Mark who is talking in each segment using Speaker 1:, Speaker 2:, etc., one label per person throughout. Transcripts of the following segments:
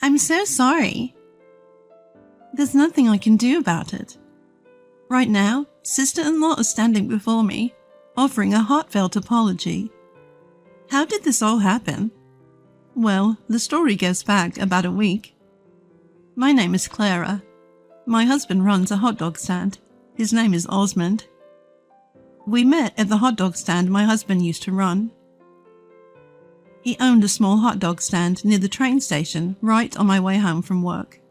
Speaker 1: I'm so sorry. There's nothing I can do about it. Right now, sister-in-law is standing before me, offering a heartfelt apology. How did this all happen? Well, the story goes back about a week. My name is Clara. My husband runs a hot dog stand. His name is Osmond. We met at the hot dog stand my husband used to run. He owned a small hot dog stand near the train station right on my way home from work.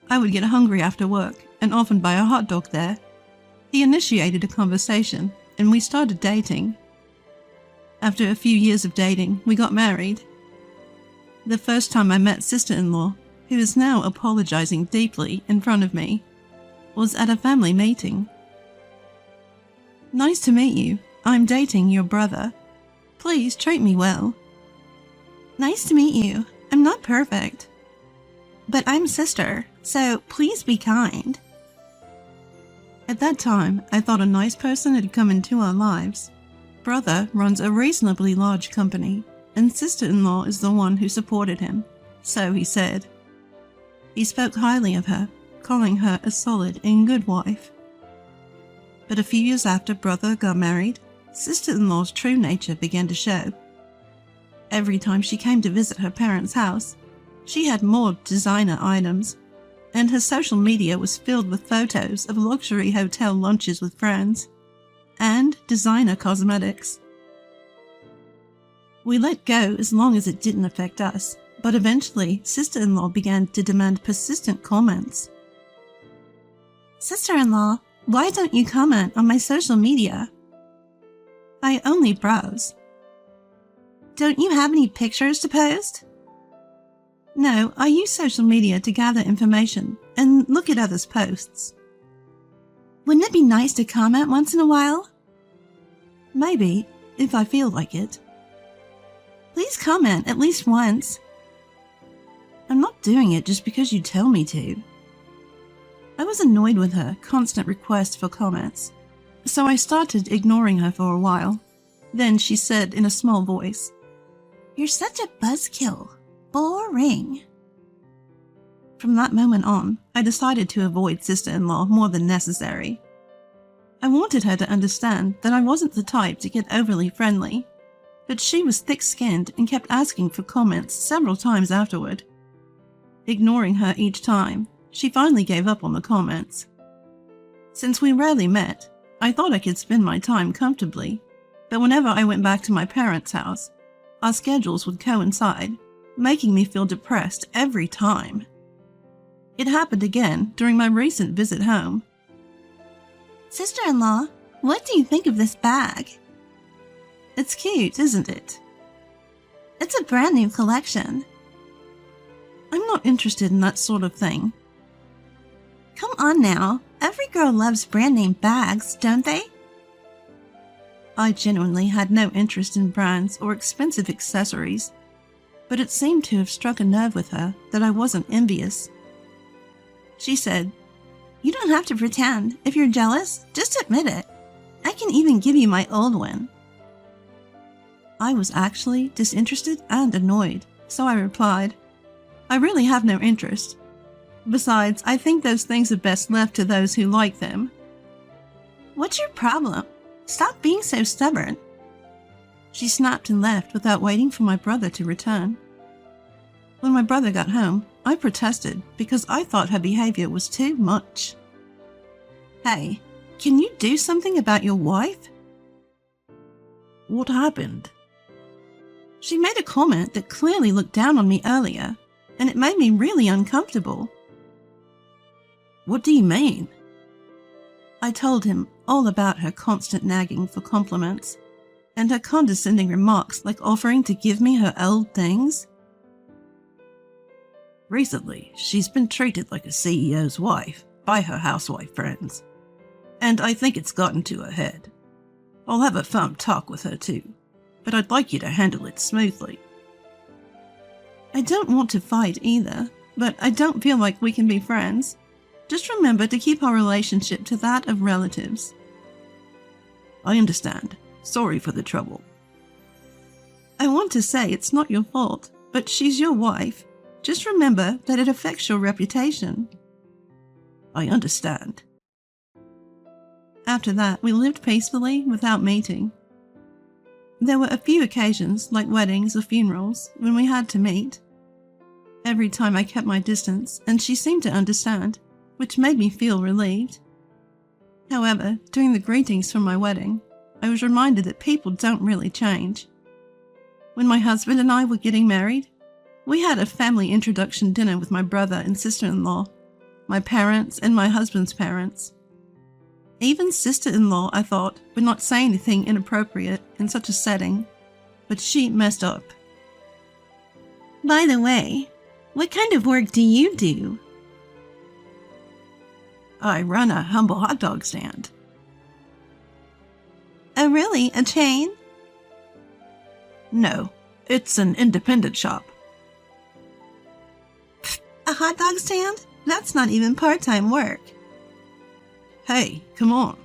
Speaker 1: I would get hungry after work and often buy a hot dog there. He initiated a conversation and we started dating. After a few years of dating, we got married. The first time I met sister-in-law, who is now apologizing deeply in front of me, was at a family meeting. Nice to meet you. I'm dating your brother. Please treat me well. Nice to meet you. I'm not perfect. But I'm sister, so please be kind. At that time, I thought a nice person had come into our lives. Brother runs a reasonably large company, and sister-in-law is the one who supported him, so he said. He spoke highly of her, calling her a solid and good wife. But a few years after brother got married, sister-in-law's true nature began to show. Every time she came to visit her parents' house, she had more designer items, and her social media was filled with photos of luxury hotel lunches with friends, and designer cosmetics. We let go as long as it didn't affect us, but eventually sister-in-law began to demand persistent comments. Sister-in-law, why don't you comment on my social media? I only browse. Don't you have any pictures to post? No, I use social media to gather information and look at others' posts. Wouldn't it be nice to comment once in a while? Maybe, if I feel like it. Please comment at least once. I'm not doing it just because you tell me to. I was annoyed with her constant requests for comments, so I started ignoring her for a while. Then she said in a small voice, "You're such a buzzkill. Boring." From that moment on, I decided to avoid sister-in-law more than necessary. I wanted her to understand that I wasn't the type to get overly friendly, but she was thick-skinned and kept asking for comments several times afterward. Ignoring her each time, she finally gave up on the comments. Since we rarely met, I thought I could spend my time comfortably, but whenever I went back to my parents' house, our schedules would coincide, making me feel depressed every time. It happened again during my recent visit home. Sister-in-law, what do you think of this bag? It's cute, isn't it? It's a brand new collection. I'm not interested in that sort of thing. Come on now, every girl loves brand name bags, don't they? I genuinely had no interest in brands or expensive accessories, but it seemed to have struck a nerve with her that I wasn't envious. She said, "You don't have to pretend. If you're jealous, just admit it. I can even give you my old one." I was actually disinterested and annoyed, so I replied, "I really have no interest. Besides, I think those things are best left to those who like them." "What's your problem? Stop being so stubborn." She snapped and left without waiting for my brother to return. When my brother got home, I protested because I thought her behavior was too much. "Hey, can you do something about your wife?" "What happened?" "She made a comment that clearly looked down on me earlier, and it made me really uncomfortable." "What do you mean?" I told him all about her constant nagging for compliments, and her condescending remarks like offering to give me her old things. "Recently, she's been treated like a CEO's wife by her housewife friends, and I think it's gotten to her head. I'll have a firm talk with her too, but I'd like you to handle it smoothly." I don't want to fight either, but I don't feel like we can be friends. Just remember to keep our relationship to that of relatives. "I understand. Sorry for the trouble." I want to say it's not your fault, but she's your wife, Just remember that it affects your reputation. I understand. After that, we lived peacefully without meeting. There were a few occasions, like weddings or funerals, when we had to meet. Every time I kept my distance, and she seemed to understand, which made me feel relieved. However, during the greetings for my wedding, I was reminded that people don't really change. When my husband and I were getting married, we had a family introduction dinner with my brother and sister-in-law, my parents and my husband's parents. Even sister-in-law, I thought, would not say anything inappropriate in such a setting, but she messed up. By the way, what kind of work do you do? I run a humble hot dog stand. Oh really? A chain? No, it's an independent shop. A hot dog stand? That's not even part-time work. Hey, come on.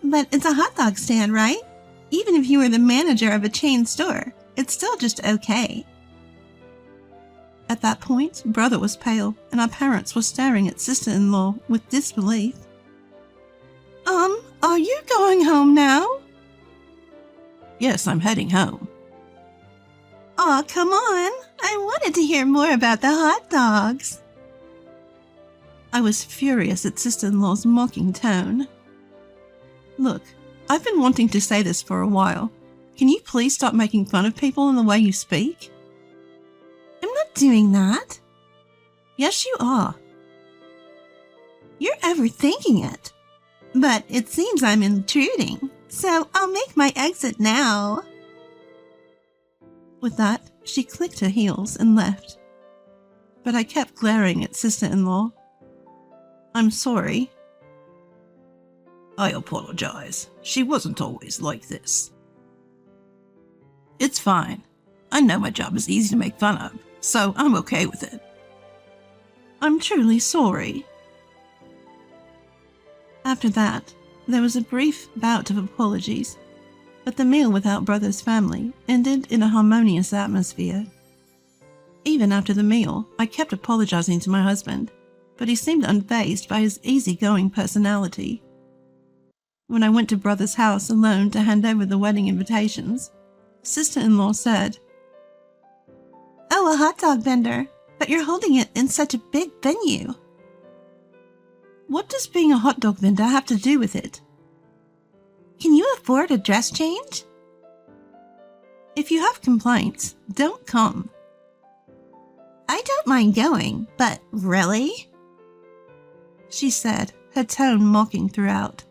Speaker 1: But it's a hot dog stand, right? Even if you were the manager of a chain store, it's still just okay. At that point, brother was pale, and our parents were staring at sister-in-law with disbelief. Are you going home now? Yes, I'm heading home. Aw, come on. I wanted to hear more about the hot dogs. I was furious at sister-in-law's mocking tone. Look, I've been wanting to say this for a while. Can you please stop making fun of people in the way you speak? I'm not doing that. Yes, you are. You're overthinking it. But it seems I'm intruding, so I'll make my exit now. With that, she clicked her heels and left. But I kept glaring at sister-in-law. I'm sorry. I apologize. She wasn't always like this. It's fine. I know my job is easy to make fun of, so I'm okay with it. I'm truly sorry. After that, there was a brief bout of apologies, but the meal without brother's family ended in a harmonious atmosphere. Even after the meal, I kept apologizing to my husband, but he seemed unfazed by his easygoing personality. When I went to brother's house alone to hand over the wedding invitations, sister-in-law said, "Oh, a hot dog vendor, but you're holding it in such a big venue." What does being a hot dog vendor have to do with it? Can you afford a dress change? If you have complaints, don't come. I don't mind going, but really? She said, her tone mocking throughout.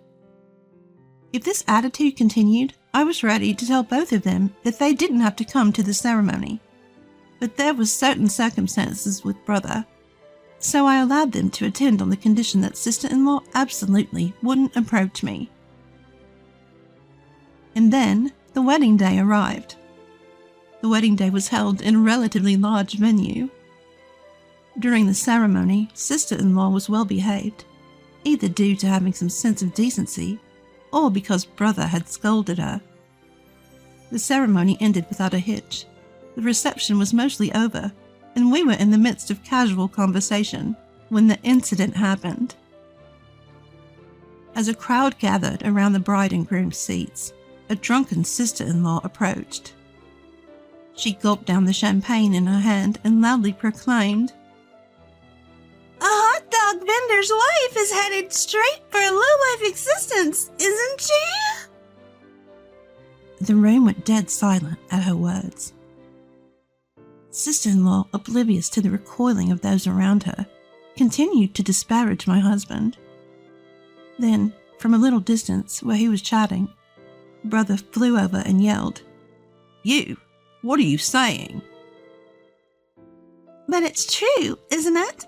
Speaker 1: If this attitude continued, I was ready to tell both of them that they didn't have to come to the ceremony. But there were certain circumstances with brother, so I allowed them to attend on the condition that sister-in-law absolutely wouldn't approach me. And then the wedding day arrived. The wedding day was held in a relatively large venue. During the ceremony, sister-in-law was well behaved, either due to having some sense of decency or because brother had scolded her. The ceremony ended without a hitch. The reception was mostly over, and we were in the midst of casual conversation when the incident happened. As a crowd gathered around the bride and groom's seats, a drunken sister-in-law approached. She gulped down the champagne in her hand and loudly proclaimed, "A hot dog vendor's wife is headed straight for a low-life existence, isn't she?" The room went dead silent at her words. Sister-in-law, oblivious to the recoiling of those around her, continued to disparage my husband. Then, from a little distance where he was chatting, brother flew over and yelled, "You! What are you saying?" But it's true, isn't it?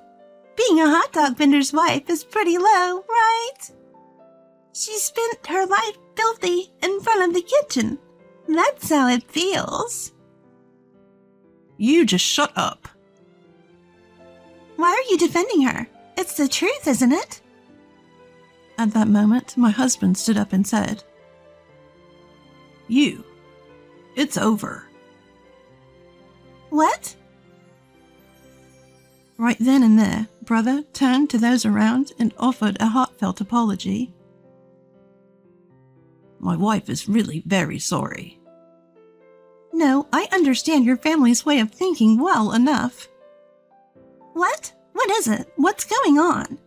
Speaker 1: Being a hot dog vendor's wife is pretty low, right? She spent her life filthy in front of the kitchen. That's how it feels. You just shut up. Why are you defending her? It's the truth, isn't it? At that moment, my husband stood up and said, "You. It's over." What? Right then and there, Brother turned to those around and offered a heartfelt apology.
Speaker 2: My wife is really very sorry.
Speaker 1: No, I understand your family's way of thinking well enough. What? What is it? What's going on?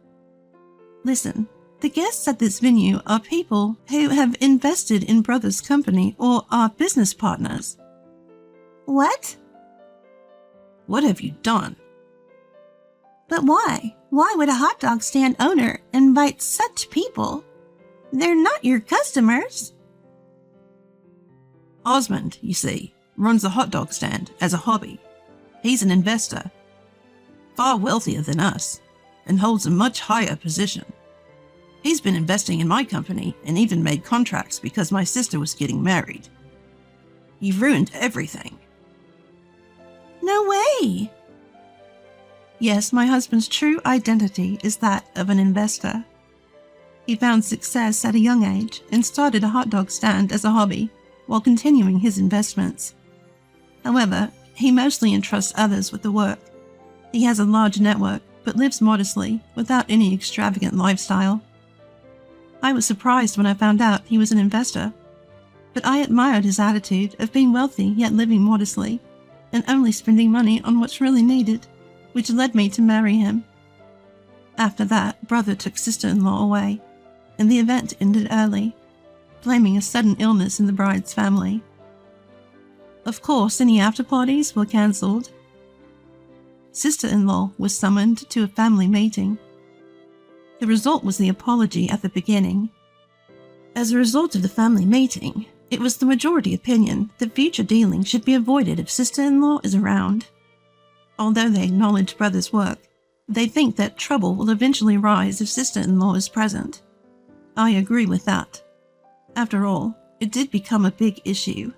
Speaker 1: Listen, the guests at this venue are people who have invested in Brother's company or are business partners. What?
Speaker 2: What have you done?
Speaker 1: But why? Why would a hot dog stand owner invite such people? They're not your customers.
Speaker 2: Osmond, you see, runs a hot dog stand as a hobby. He's an investor, far wealthier than us, and holds a much higher position. He's been investing in my company and even made contracts because my sister was getting married. You've ruined everything.
Speaker 1: No way! Yes, my husband's true identity is that of an investor. He found success at a young age and started a hot dog stand as a hobby while continuing his investments. However, he mostly entrusts others with the work. He has a large network but lives modestly without any extravagant lifestyle. I was surprised when I found out he was an investor, but I admired his attitude of being wealthy yet living modestly and only spending money on what's really needed, which led me to marry him. After that, Brother took sister-in-law away, and the event ended early, blaming a sudden illness in the bride's family. Of course, any after-parties were cancelled. Sister-in-law was summoned to a family meeting. The result was the apology at the beginning. As a result of the family meeting, it was the majority opinion that future dealing should be avoided if sister-in-law is around. Although they acknowledge Brother's work, they think that trouble will eventually rise if sister-in-law is present. I agree with that. After all, it did become a big issue.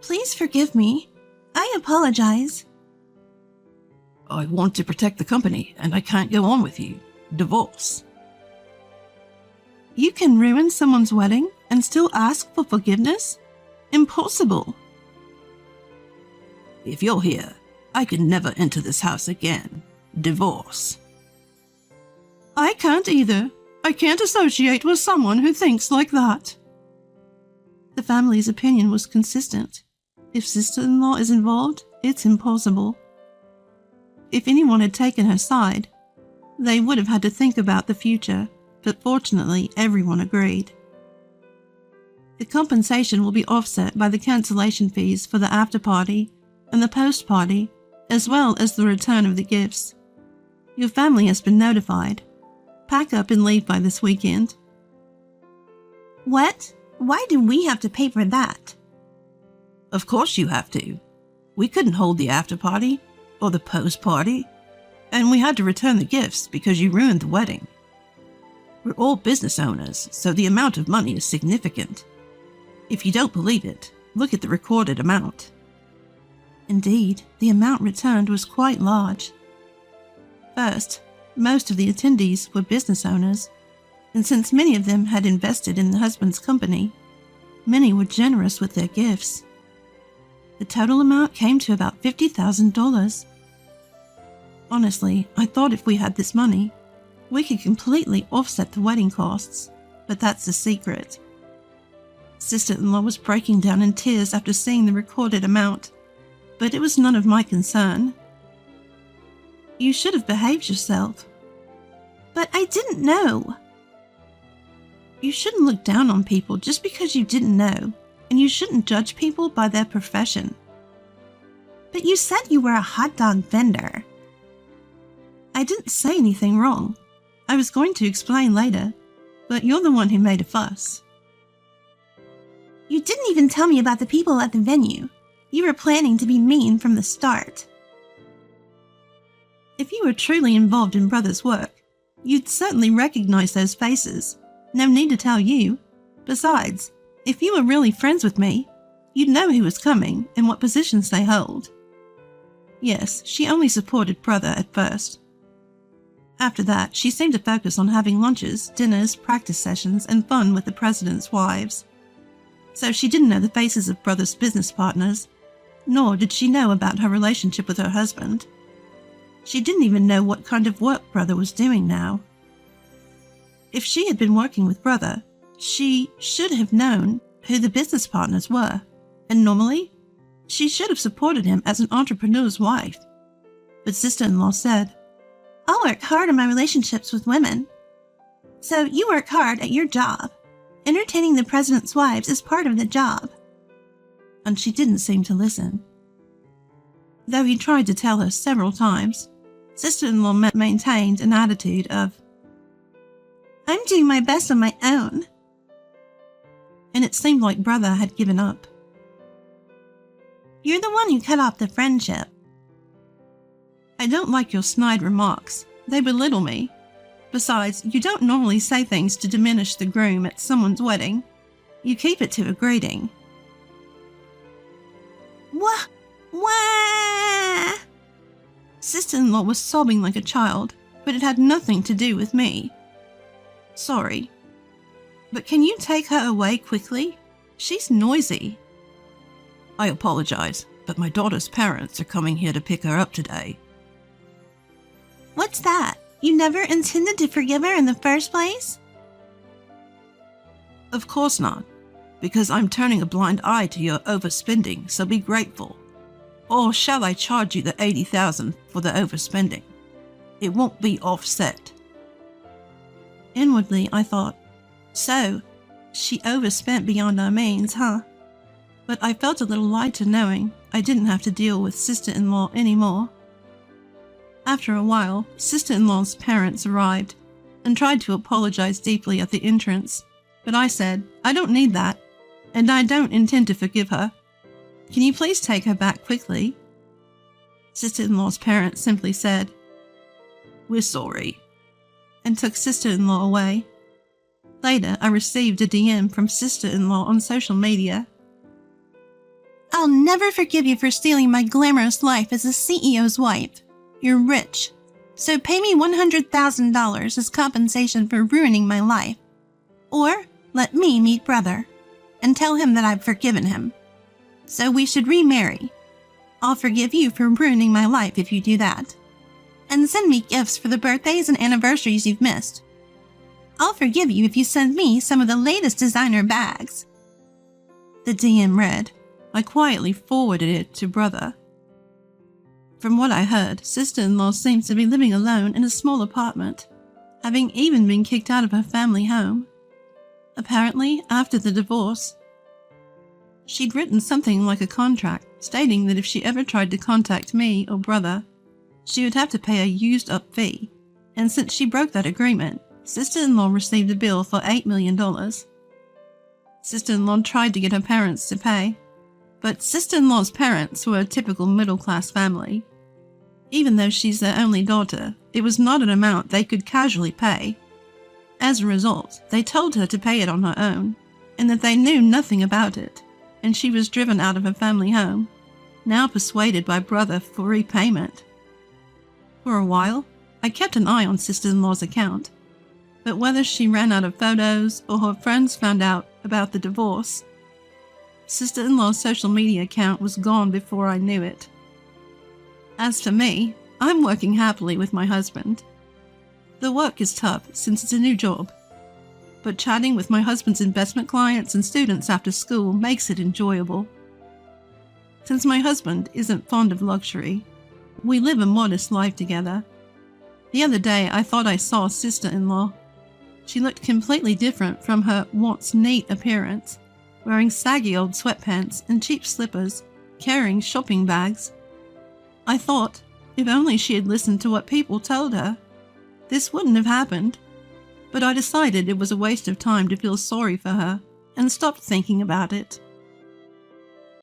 Speaker 1: Please forgive me. I apologize.
Speaker 2: I want to protect the company and I can't go on with you. Divorce.
Speaker 1: You can ruin someone's wedding and still ask for forgiveness? Impossible.
Speaker 2: If you're here, I can never enter this house again. Divorce.
Speaker 1: I can't either. I can't associate with someone who thinks like that. The family's opinion was consistent. If sister-in-law is involved, it's impossible. If anyone had taken her side, they would have had to think about the future, but fortunately everyone agreed. The compensation will be offset by the cancellation fees for the after-party and the post-party, as well as the return of the gifts. Your family has been notified. Pack up and leave by this weekend. What? Why do we have to pay for that?
Speaker 2: Of course you have to. We couldn't hold the after-party or the post-party, and we had to return the gifts because you ruined the wedding. We're all business owners, so the amount of money is significant. If you don't believe it, look at the recorded amount. Indeed, the amount returned was quite large. First, most of the attendees were business owners, and since many of them had invested in the husband's company, many were generous with their gifts. The total amount came to about $50,000. Honestly, I thought if we had this money, we could completely offset the wedding costs, but that's the secret. Sister-in-law was breaking down in tears after seeing the recorded amount, but it was none of my concern. You should have behaved yourself. But I didn't know. You shouldn't look down on people just because you didn't know, and you shouldn't judge people by their profession. But you said you were a hot dog vendor. I didn't say anything wrong. I was going to explain later, but you're the one who made a fuss. You didn't even tell me about the people at the venue. You were planning to be mean from the start. If you were truly involved in Brother's work, you'd certainly recognize those faces. No need to tell you. Besides, if you were really friends with me, you'd know who was coming and what positions they hold. Yes, she only supported Brother at first. After that, she seemed to focus on having lunches, dinners, practice sessions, and fun with the president's wives. So she didn't know the faces of Brother's business partners, nor did she know about her relationship with her husband. She didn't even know what kind of work Brother was doing now. If she had been working with Brother, she should have known who the business partners were, and normally, she should have supported him as an entrepreneur's wife. But sister-in-law said, "I'll work hard on my relationships with women. So you work hard at your job. Entertaining the president's wives is part of the job." And she didn't seem to listen. Though he tried to tell her several times, sister-in-law maintained an attitude of, "I'm doing my best on my own." And it seemed like Brother had given up. "You're the one who cut off the friendship." "I don't like your snide remarks. They belittle me. Besides, you don't normally say things to diminish the groom at someone's wedding. You keep it to a greeting." Wah! Wah! Sister-in-law was sobbing like a child, but it had nothing to do with me. "Sorry, but can you take her away quickly? She's noisy." "I apologize, but my daughter's parents are coming here to pick her up today." "What's that? You never intended to forgive her in the first place?" "Of course not, because I'm turning a blind eye to your overspending, so be grateful. Or shall I charge you the $80,000 for the overspending? It won't be offset." Inwardly, I thought, so, she overspent beyond our means, huh? But I felt a little lighter knowing I didn't have to deal with sister-in-law anymore. After a while, sister-in-law's parents arrived and tried to apologize deeply at the entrance, but I said, "I don't need that, and I don't intend to forgive her. Can you please take her back quickly?" Sister-in-law's parents simply said, "We're sorry," and took sister-in-law away. Later, I received a DM from sister-in-law on social media. "I'll never forgive you for stealing my glamorous life as a CEO's wife. You're rich, so pay me $100,000 as compensation for ruining my life. Or let me meet Brother and tell him that I've forgiven him. So we should remarry. I'll forgive you for ruining my life if you do that. And send me gifts for the birthdays and anniversaries you've missed. I'll forgive you if you send me some of the latest designer bags." The DM read. I quietly forwarded it to Brother. From what I heard, sister-in-law seems to be living alone in a small apartment, having even been kicked out of her family home. Apparently, after the divorce, she'd written something like a contract stating that if she ever tried to contact me or Brother, she would have to pay a used-up fee, and since she broke that agreement, sister-in-law received a bill for $8 million. Sister-in-law tried to get her parents to pay, but sister-in-law's parents were a typical middle-class family. Even though she's their only daughter, it was not an amount they could casually pay. As a result, they told her to pay it on her own, and that they knew nothing about it, and she was driven out of her family home, now persuaded by Brother for repayment. For a while, I kept an eye on sister-in-law's account, but whether she ran out of photos or her friends found out about the divorce, sister-in-law's social media account was gone before I knew it. As for me, I'm working happily with my husband. The work is tough since it's a new job, but chatting with my husband's investment clients and students after school makes it enjoyable. Since my husband isn't fond of luxury, we live a modest life together. The other day I thought I saw sister-in-law. She looked completely different from her once neat appearance, wearing saggy old sweatpants and cheap slippers, carrying shopping bags. I thought, if only she had listened to what people told her, this wouldn't have happened. But I decided it was a waste of time to feel sorry for her and stopped thinking about it.